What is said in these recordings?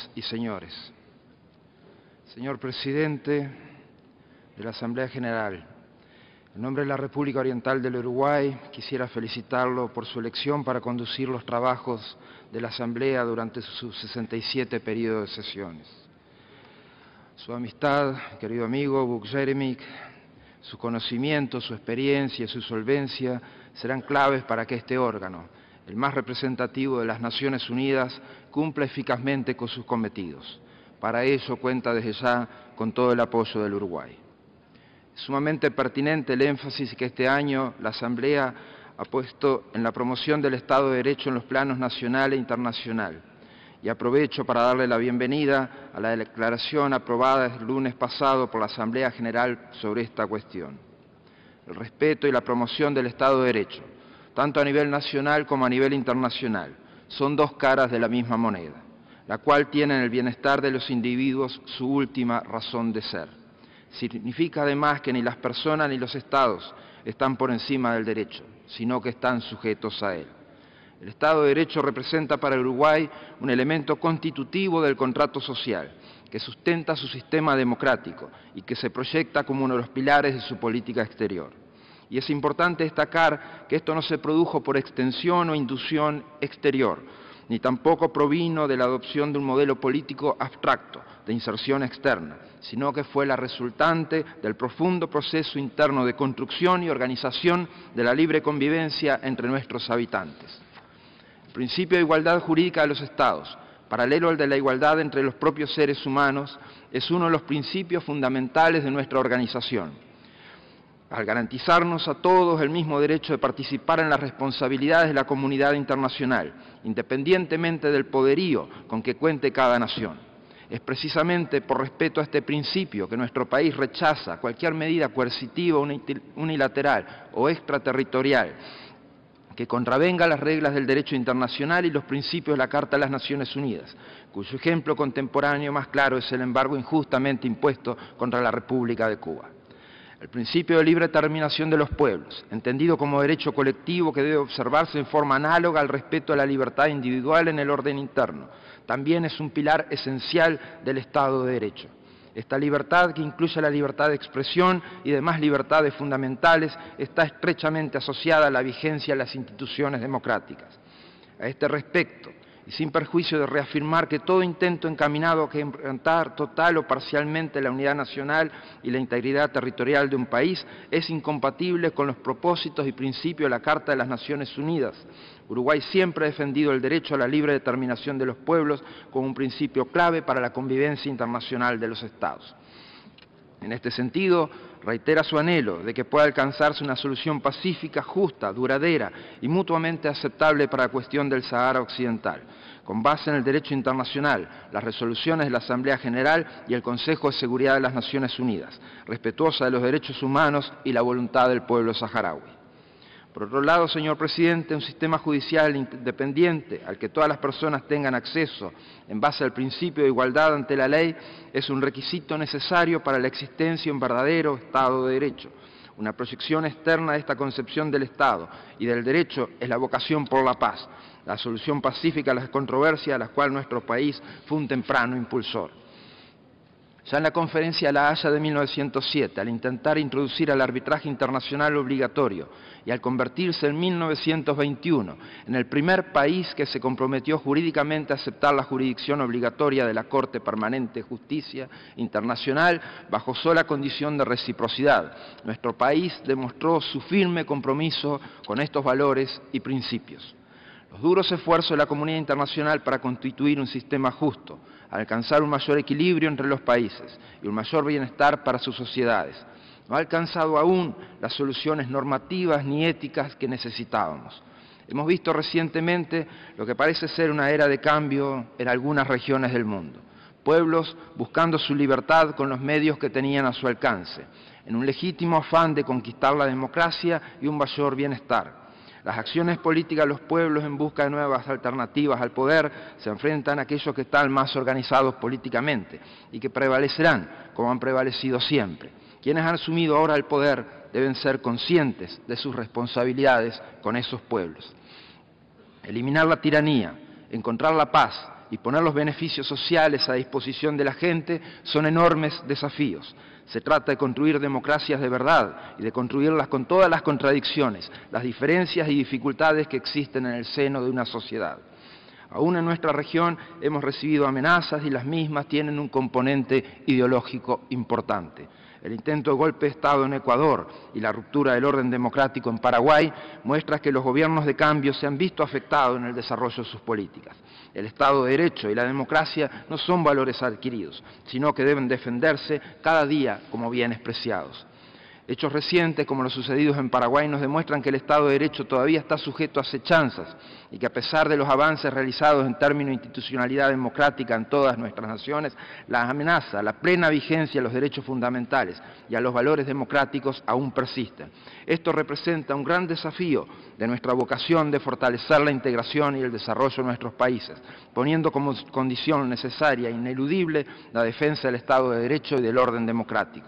señoras y señores, señor presidente de la Asamblea General, en nombre de la República Oriental del Uruguay, quisiera felicitarlo por su elección para conducir los trabajos de la Asamblea durante sus 67 periodos de sesiones. Su amistad, querido amigo Vuk Jeremik, su conocimiento, su experiencia y su solvencia serán claves para que este órgano, el más representativo de las Naciones Unidas, cumpla eficazmente con sus cometidos. Para ello cuenta desde ya con todo el apoyo del Uruguay. Es sumamente pertinente el énfasis que este año la Asamblea ha puesto en la promoción del Estado de Derecho en los planos nacional e internacional. Y aprovecho para darle la bienvenida a la declaración aprobada el lunes pasado por la Asamblea General sobre esta cuestión. El respeto y la promoción del Estado de Derecho, tanto a nivel nacional como a nivel internacional, son dos caras de la misma moneda, la cual tiene en el bienestar de los individuos su última razón de ser. Significa además que ni las personas ni los Estados están por encima del derecho, sino que están sujetos a él. El Estado de Derecho representa para el Uruguay un elemento constitutivo del contrato social, que sustenta su sistema democrático y que se proyecta como uno de los pilares de su política exterior. Y es importante destacar que esto no se produjo por extensión o inducción exterior, ni tampoco provino de la adopción de un modelo político abstracto de inserción externa, sino que fue la resultante del profundo proceso interno de construcción y organización de la libre convivencia entre nuestros habitantes. El principio de igualdad jurídica de los Estados, paralelo al de la igualdad entre los propios seres humanos, es uno de los principios fundamentales de nuestra organización. Al garantizarnos a todos el mismo derecho de participar en las responsabilidades de la comunidad internacional, independientemente del poderío con que cuente cada nación. Es precisamente por respeto a este principio que nuestro país rechaza cualquier medida coercitiva, unilateral o extraterritorial que contravenga las reglas del derecho internacional y los principios de la Carta de las Naciones Unidas, cuyo ejemplo contemporáneo más claro es el embargo injustamente impuesto contra la República de Cuba. El principio de libre determinación de los pueblos, entendido como derecho colectivo que debe observarse en forma análoga al respeto a la libertad individual en el orden interno, también es un pilar esencial del Estado de Derecho. Esta libertad, que incluye la libertad de expresión y demás libertades fundamentales, está estrechamente asociada a la vigencia de las instituciones democráticas. A este respecto, y sin perjuicio de reafirmar que todo intento encaminado a quebrantar total o parcialmente la unidad nacional y la integridad territorial de un país es incompatible con los propósitos y principios de la Carta de las Naciones Unidas. Uruguay siempre ha defendido el derecho a la libre determinación de los pueblos como un principio clave para la convivencia internacional de los Estados. En este sentido, reitera su anhelo de que pueda alcanzarse una solución pacífica, justa, duradera y mutuamente aceptable para la cuestión del Sahara Occidental, con base en el derecho internacional, las resoluciones de la Asamblea General y el Consejo de Seguridad de las Naciones Unidas, respetuosa de los derechos humanos y la voluntad del pueblo saharaui. Por otro lado, señor presidente, un sistema judicial independiente al que todas las personas tengan acceso en base al principio de igualdad ante la ley es un requisito necesario para la existencia de un verdadero Estado de Derecho. Una proyección externa de esta concepción del Estado y del derecho es la vocación por la paz, la solución pacífica a las controversias a las cuales nuestro país fue un temprano impulsor. Ya en la Conferencia de La Haya de 1907, al intentar introducir el arbitraje internacional obligatorio y al convertirse en 1921 en el primer país que se comprometió jurídicamente a aceptar la jurisdicción obligatoria de la Corte Permanente de Justicia Internacional bajo sola condición de reciprocidad, nuestro país demostró su firme compromiso con estos valores y principios. Los duros esfuerzos de la comunidad internacional para constituir un sistema justo, alcanzar un mayor equilibrio entre los países y un mayor bienestar para sus sociedades, no ha alcanzado aún las soluciones normativas ni éticas que necesitábamos. Hemos visto recientemente lo que parece ser una era de cambio en algunas regiones del mundo. Pueblos buscando su libertad con los medios que tenían a su alcance, en un legítimo afán de conquistar la democracia y un mayor bienestar. Las acciones políticas de los pueblos en busca de nuevas alternativas al poder se enfrentan a aquellos que están más organizados políticamente y que prevalecerán como han prevalecido siempre. Quienes han asumido ahora el poder deben ser conscientes de sus responsabilidades con esos pueblos. Eliminar la tiranía, encontrar la paz y poner los beneficios sociales a disposición de la gente son enormes desafíos. Se trata de construir democracias de verdad y de construirlas con todas las contradicciones, las diferencias y dificultades que existen en el seno de una sociedad. Aún en nuestra región hemos recibido amenazas y las mismas tienen un componente ideológico importante. El intento de golpe de Estado en Ecuador y la ruptura del orden democrático en Paraguay muestra que los gobiernos de cambio se han visto afectados en el desarrollo de sus políticas. El Estado de Derecho y la democracia no son valores adquiridos, sino que deben defenderse cada día como bienes preciados. Hechos recientes, como los sucedidos en Paraguay, nos demuestran que el Estado de Derecho todavía está sujeto a acechanzas y que a pesar de los avances realizados en términos de institucionalidad democrática en todas nuestras naciones, la amenaza a la plena vigencia de los derechos fundamentales y a los valores democráticos aún persisten. Esto representa un gran desafío de nuestra vocación de fortalecer la integración y el desarrollo de nuestros países, poniendo como condición necesaria e ineludible la defensa del Estado de Derecho y del orden democrático.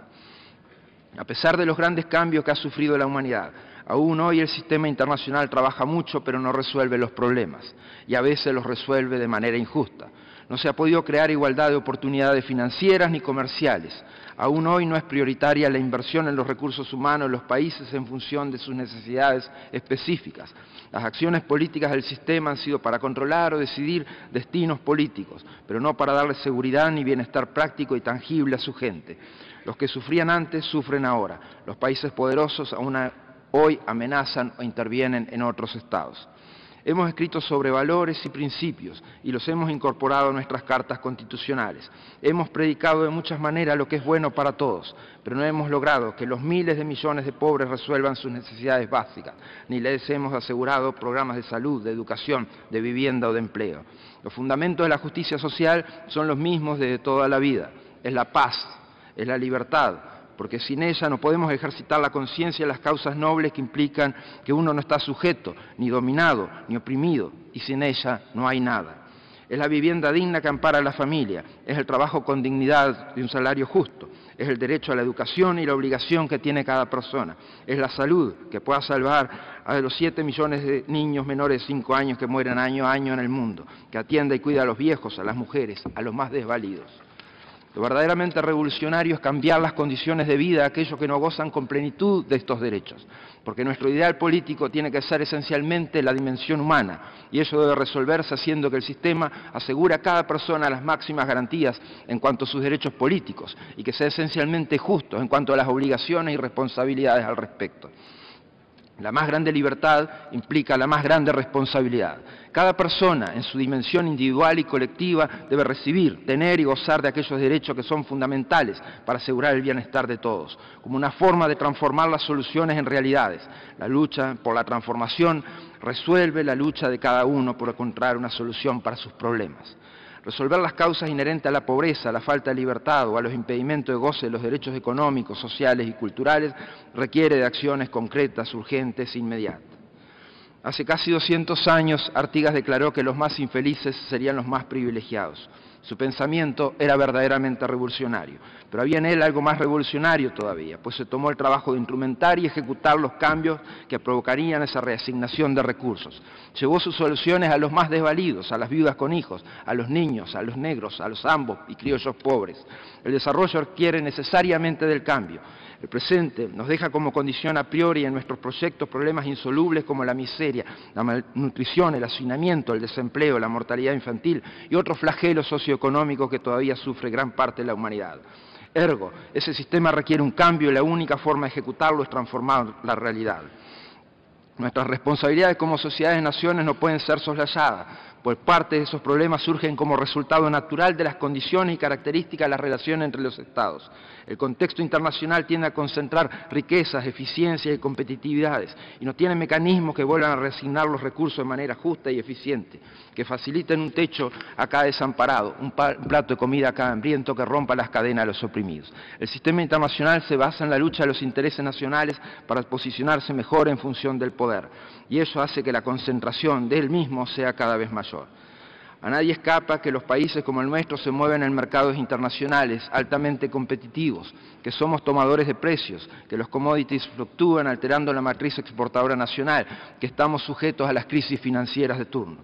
A pesar de los grandes cambios que ha sufrido la humanidad, aún hoy el sistema internacional trabaja mucho pero no resuelve los problemas y a veces los resuelve de manera injusta. No se ha podido crear igualdad de oportunidades financieras ni comerciales. Aún hoy no es prioritaria la inversión en los recursos humanos de los países en función de sus necesidades específicas. Las acciones políticas del sistema han sido para controlar o decidir destinos políticos, pero no para darle seguridad ni bienestar práctico y tangible a su gente. Los que sufrían antes sufren ahora. Los países poderosos aún hoy amenazan o intervienen en otros estados. Hemos escrito sobre valores y principios y los hemos incorporado a nuestras cartas constitucionales. Hemos predicado de muchas maneras lo que es bueno para todos, pero no hemos logrado que los miles de millones de pobres resuelvan sus necesidades básicas, ni les hemos asegurado programas de salud, de educación, de vivienda o de empleo. Los fundamentos de la justicia social son los mismos desde toda la vida. Es la paz, es la libertad, porque sin ella no podemos ejercitar la conciencia de las causas nobles que implican que uno no está sujeto, ni dominado, ni oprimido, y sin ella no hay nada. Es la vivienda digna que ampara a la familia, es el trabajo con dignidad y un salario justo, es el derecho a la educación y la obligación que tiene cada persona, es la salud que pueda salvar a los 7 millones de niños menores de 5 años que mueren año a año en el mundo, que atienda y cuida a los viejos, a las mujeres, a los más desvalidos. Lo verdaderamente revolucionario es cambiar las condiciones de vida de aquellos que no gozan con plenitud de estos derechos, porque nuestro ideal político tiene que ser esencialmente la dimensión humana, y eso debe resolverse haciendo que el sistema asegure a cada persona las máximas garantías en cuanto a sus derechos políticos, y que sea esencialmente justo en cuanto a las obligaciones y responsabilidades al respecto. La más grande libertad implica la más grande responsabilidad. Cada persona, en su dimensión individual y colectiva, debe recibir, tener y gozar de aquellos derechos que son fundamentales para asegurar el bienestar de todos, como una forma de transformar las soluciones en realidades. La lucha por la transformación resuelve la lucha de cada uno por encontrar una solución para sus problemas. Resolver las causas inherentes a la pobreza, a la falta de libertad o a los impedimentos de goce de los derechos económicos, sociales y culturales requiere de acciones concretas, urgentes e inmediatas. Hace casi 200 años, Artigas declaró que los más infelices serían los más privilegiados. Su pensamiento era verdaderamente revolucionario, pero había en él algo más revolucionario todavía, pues se tomó el trabajo de instrumentar y ejecutar los cambios que provocarían esa reasignación de recursos. Llevó sus soluciones a los más desvalidos, a las viudas con hijos, a los niños, a los negros, a los ambos y criollos pobres. El desarrollo requiere necesariamente del cambio. El presente nos deja como condición a priori en nuestros proyectos problemas insolubles como la miseria, la malnutrición, el hacinamiento, el desempleo, la mortalidad infantil y otros flagelos socioeconómicos que todavía sufre gran parte de la humanidad. Ergo, ese sistema requiere un cambio y la única forma de ejecutarlo es transformar la realidad. Nuestras responsabilidades como sociedades y naciones no pueden ser soslayadas, pues parte de esos problemas surgen como resultado natural de las condiciones y características de las relaciones entre los Estados. El contexto internacional tiende a concentrar riquezas, eficiencias y competitividades, y no tiene mecanismos que vuelvan a reasignar los recursos de manera justa y eficiente, que faciliten un techo a cada desamparado, un plato de comida a cada hambriento, que rompa las cadenas de los oprimidos. El sistema internacional se basa en la lucha de los intereses nacionales para posicionarse mejor en función del poder, y eso hace que la concentración de él mismo sea cada vez mayor. A nadie escapa que los países como el nuestro se mueven en mercados internacionales altamente competitivos, que somos tomadores de precios, que los commodities fluctúan alterando la matriz exportadora nacional, que estamos sujetos a las crisis financieras de turno.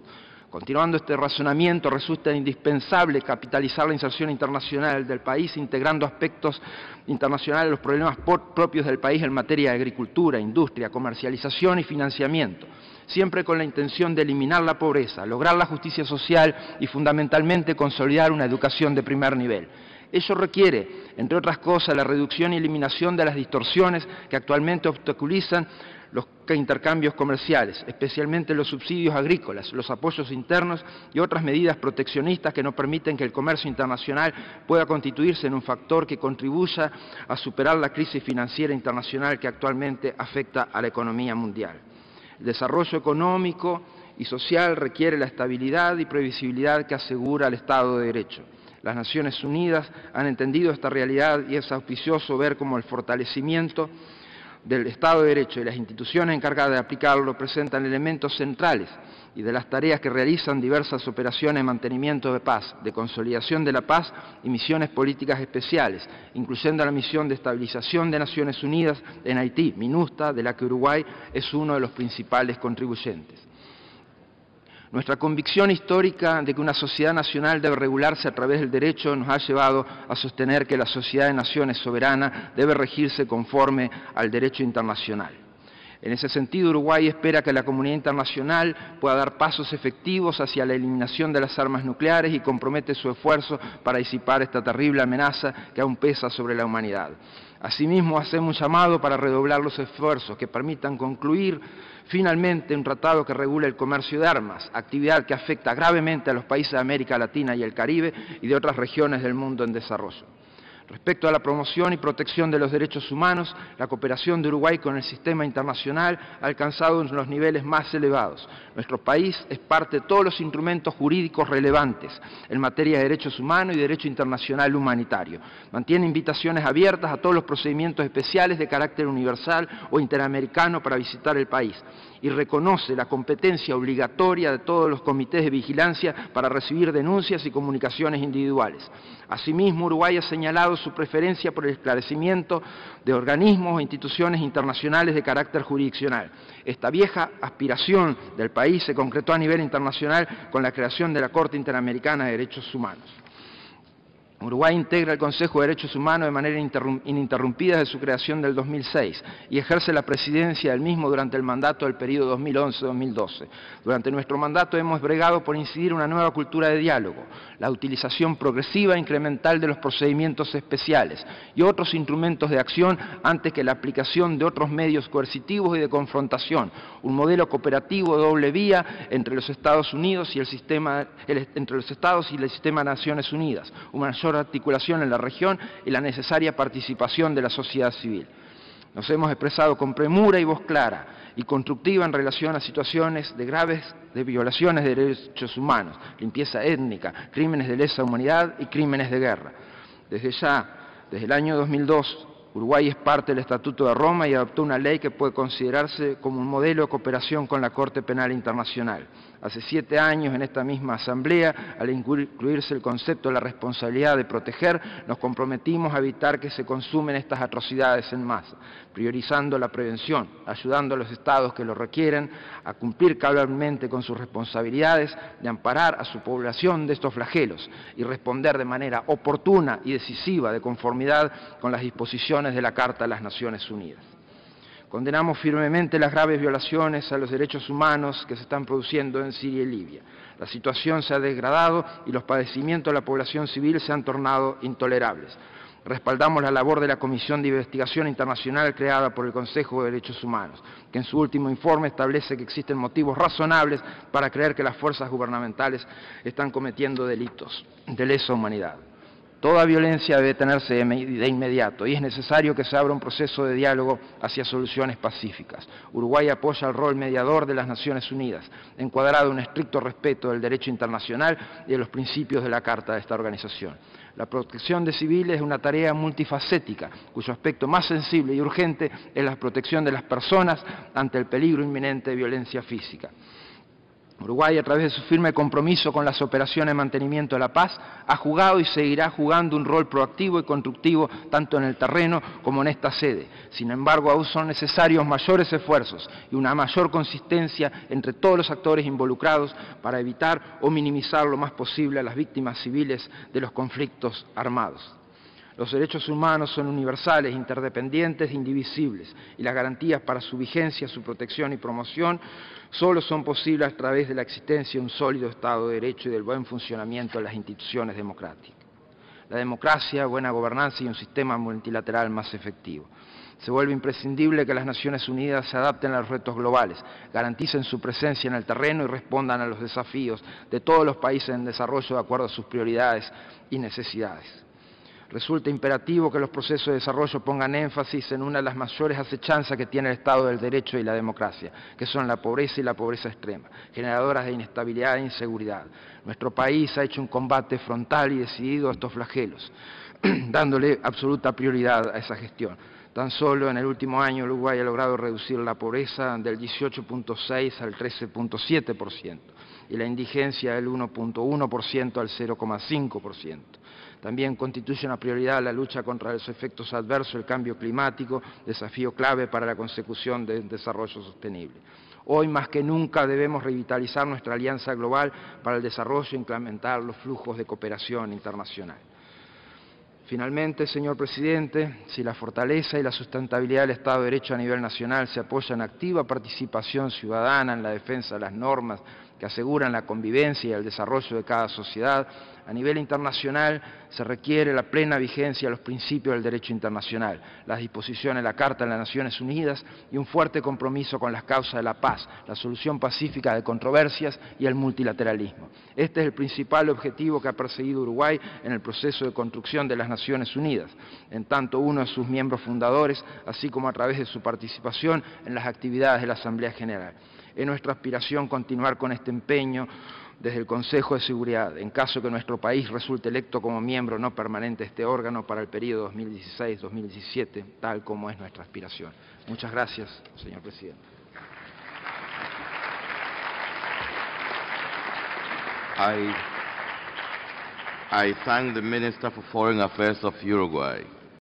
Continuando este razonamiento, resulta indispensable capitalizar la inserción internacional del país, integrando aspectos internacionales a los problemas propios del país en materia de agricultura, industria, comercialización y financiamiento, siempre con la intención de eliminar la pobreza, lograr la justicia social y fundamentalmente consolidar una educación de primer nivel. Ello requiere, entre otras cosas, la reducción y eliminación de las distorsiones que actualmente obstaculizan los intercambios comerciales, especialmente los subsidios agrícolas, los apoyos internos y otras medidas proteccionistas que no permiten que el comercio internacional pueda constituirse en un factor que contribuya a superar la crisis financiera internacional que actualmente afecta a la economía mundial. El desarrollo económico y social requiere la estabilidad y previsibilidad que asegura el Estado de Derecho. Las Naciones Unidas han entendido esta realidad y es auspicioso ver cómo el fortalecimiento del Estado de Derecho y las instituciones encargadas de aplicarlo presentan elementos centrales y de las tareas que realizan diversas operaciones de mantenimiento de paz, de consolidación de la paz y misiones políticas especiales, incluyendo la misión de estabilización de Naciones Unidas en Haití, MINUSTAH, de la que Uruguay es uno de los principales contribuyentes. Nuestra convicción histórica de que una sociedad nacional debe regularse a través del derecho nos ha llevado a sostener que la sociedad de naciones soberana debe regirse conforme al derecho internacional. En ese sentido, Uruguay espera que la comunidad internacional pueda dar pasos efectivos hacia la eliminación de las armas nucleares y compromete su esfuerzo para disipar esta terrible amenaza que aún pesa sobre la humanidad. Asimismo, hacemos un llamado para redoblar los esfuerzos que permitan concluir finalmente un tratado que regule el comercio de armas, actividad que afecta gravemente a los países de América Latina y el Caribe y de otras regiones del mundo en desarrollo. Respecto a la promoción y protección de los derechos humanos, la cooperación de Uruguay con el sistema internacional ha alcanzado los niveles más elevados. Nuestro país es parte de todos los instrumentos jurídicos relevantes en materia de derechos humanos y derecho internacional humanitario. Mantiene invitaciones abiertas a todos los procedimientos especiales de carácter universal o interamericano para visitar el país y reconoce la competencia obligatoria de todos los comités de vigilancia para recibir denuncias y comunicaciones individuales. Asimismo, Uruguay ha señalado su preferencia por el esclarecimiento de organismos e instituciones internacionales de carácter jurisdiccional. Esta vieja aspiración del país se concretó a nivel internacional con la creación de la Corte Interamericana de Derechos Humanos. Uruguay integra el Consejo de Derechos Humanos de manera ininterrumpida desde su creación del 2006 y ejerce la presidencia del mismo durante el mandato del periodo 2011-2012. Durante nuestro mandato hemos bregado por incidir en una nueva cultura de diálogo, la utilización progresiva e incremental de los procedimientos especiales y otros instrumentos de acción antes que la aplicación de otros medios coercitivos y de confrontación, un modelo cooperativo de doble vía entre los Estados Unidos y el sistema de Naciones Unidas, una mayor articulación en la región y la necesaria participación de la sociedad civil. Nos hemos expresado con premura y voz clara y constructiva en relación a situaciones de violaciones de derechos humanos, limpieza étnica, crímenes de lesa humanidad y crímenes de guerra. Desde el año 2002, Uruguay es parte del Estatuto de Roma y adoptó una ley que puede considerarse como un modelo de cooperación con la Corte Penal Internacional. Hace 7 años, en esta misma Asamblea, al incluirse el concepto de la responsabilidad de proteger, nos comprometimos a evitar que se consumen estas atrocidades en masa, priorizando la prevención, ayudando a los Estados que lo requieren a cumplir cabalmente con sus responsabilidades de amparar a su población de estos flagelos y responder de manera oportuna y decisiva de conformidad con las disposiciones de la Carta de las Naciones Unidas. Condenamos firmemente las graves violaciones a los derechos humanos que se están produciendo en Siria y Libia. La situación se ha degradado y los padecimientos de la población civil se han tornado intolerables. Respaldamos la labor de la Comisión de Investigación Internacional creada por el Consejo de Derechos Humanos, que en su último informe establece que existen motivos razonables para creer que las fuerzas gubernamentales están cometiendo delitos de lesa humanidad. Toda violencia debe detenerse de inmediato y es necesario que se abra un proceso de diálogo hacia soluciones pacíficas. Uruguay apoya el rol mediador de las Naciones Unidas, encuadrado en un estricto respeto del derecho internacional y de los principios de la Carta de esta organización. La protección de civiles es una tarea multifacética, cuyo aspecto más sensible y urgente es la protección de las personas ante el peligro inminente de violencia física. Uruguay, a través de su firme compromiso con las operaciones de mantenimiento de la paz, ha jugado y seguirá jugando un rol proactivo y constructivo tanto en el terreno como en esta sede. Sin embargo, aún son necesarios mayores esfuerzos y una mayor consistencia entre todos los actores involucrados para evitar o minimizar lo más posible a las víctimas civiles de los conflictos armados. Los derechos humanos son universales, interdependientes e indivisibles, y las garantías para su vigencia, su protección y promoción solo son posibles a través de la existencia de un sólido Estado de Derecho y del buen funcionamiento de las instituciones democráticas. La democracia, buena gobernanza y un sistema multilateral más efectivo. Se vuelve imprescindible que las Naciones Unidas se adapten a los retos globales, garanticen su presencia en el terreno y respondan a los desafíos de todos los países en desarrollo de acuerdo a sus prioridades y necesidades. Resulta imperativo que los procesos de desarrollo pongan énfasis en una de las mayores acechanzas que tiene el Estado del Derecho y la democracia, que son la pobreza y la pobreza extrema, generadoras de inestabilidad e inseguridad. Nuestro país ha hecho un combate frontal y decidido a estos flagelos, dándole absoluta prioridad a esa gestión. Tan solo en el último año Uruguay ha logrado reducir la pobreza del 18.6 al 13.7% y la indigencia del 1.1% al 0.5%. También constituye una prioridad la lucha contra los efectos adversos del cambio climático, desafío clave para la consecución del desarrollo sostenible. Hoy más que nunca debemos revitalizar nuestra alianza global para el desarrollo e incrementar los flujos de cooperación internacional. Finalmente, señor presidente, si la fortaleza y la sustentabilidad del Estado de Derecho a nivel nacional se apoya en activa participación ciudadana en la defensa de las normas que aseguran la convivencia y el desarrollo de cada sociedad, a nivel internacional se requiere la plena vigencia de los principios del derecho internacional, las disposiciones de la Carta de las Naciones Unidas y un fuerte compromiso con las causas de la paz, la solución pacífica de controversias y el multilateralismo. Este es el principal objetivo que ha perseguido Uruguay en el proceso de construcción de las Naciones Unidas, en tanto uno de sus miembros fundadores, así como a través de su participación en las actividades de la Asamblea General. Es nuestra aspiración continuar con este empeño desde el Consejo de Seguridad, en caso que nuestro país resulte electo como miembro no permanente de este órgano para el periodo 2016-2017, tal como es nuestra aspiración. Muchas gracias, señor presidente. I thank the Minister for Foreign Affairs of Uruguay.